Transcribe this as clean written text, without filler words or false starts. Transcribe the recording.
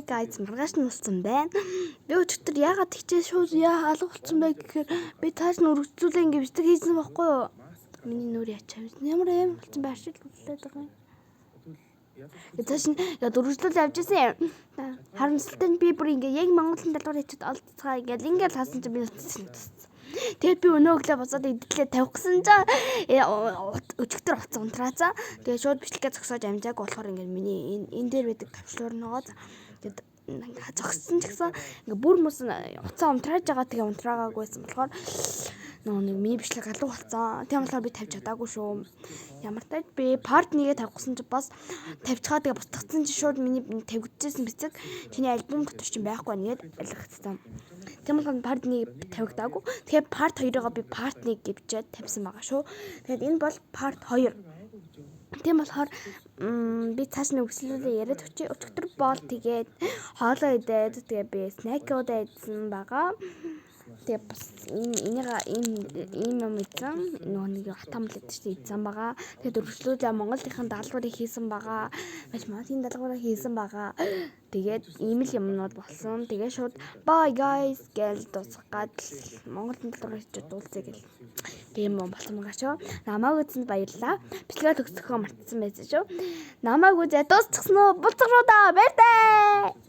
Hi guys, маргааш нь болсон байна. Би өчигдөр яагаад тэгчээ шууд алга болсон бэ гэхээр би тааш нь өргөжлүүлээ ингэ бичдэг хийсэн байхгүй юу? Миний нүур ячаа. Ямар аим болсон бэ? Аршил үлдээд байгаа юм. Тааш нь яд өргөжлүүл авчихсан юм. Харамсалтай нь би бүр ингэ яг Монголын даалгавар хийчихэд олдцгаа ингээл хаасан чинь би утсан. Тэгээд би өнөө өглөө босоод эдэдлээ тавих гэсэн чинь өчигдөр уцаа унтраацаа. Тэгээд шууд бичлэгээ зогсоож амжааг болохоор ингээд миний энэ дээр байдаг тавчлуур ногоо. Тэгээд зогссон ч гэсэн ингээд бүр мус уцаа унтрааж байгаа тэгээ унтраагаагүйсэн болохоор нэг миний бичлэг алга болсон. Тийм болохоор би тавьж чадаагүй шүү. Ямар тааж би part 1-гээ тавих гэсэн чинь бас тавьчихаа тэгээ бутгацсан чинь шууд миний тавигдчихсэн бицэг чиний альбом дотор чинь байхгүй нэгэд алгацсан. Тийм болохоор part 1-ийг тавигдаагүй. Тэгээ part 2-ыг би part 1 гэвчээд тавьсан байгаа шүү. Тэгээд энэ бол part 2. Тийм болохоор би цааш нь өгслүүлээ яриад өчигдөр бол тэгээд хоолоо идээд тэгээ би снэкүүд идсэн байгаа. Тэгээ бас ийм юм ийцэн нэг хатамл идсэн байгаа. Тэгээд өргөжлүүлээ Монголынхаа даалгаврыг хийсэн байгаа. Математикийн даалгаврыг хийсэн байгаа. Тэгээд ийм л юмнууд болсон. Тэгээ шууд bye guys гэж дуусгаад Монголын даалгаврыг хийж дуулцъя гэл. Тийм юм болсон байгаа шүү. Намайг үзсэнд баярлалаа. Бичлэгээ төгсгөхөө мартсан байсан шүү. Намайг үзээ дуусчихсан уу? Буцах руу да. Баяртай.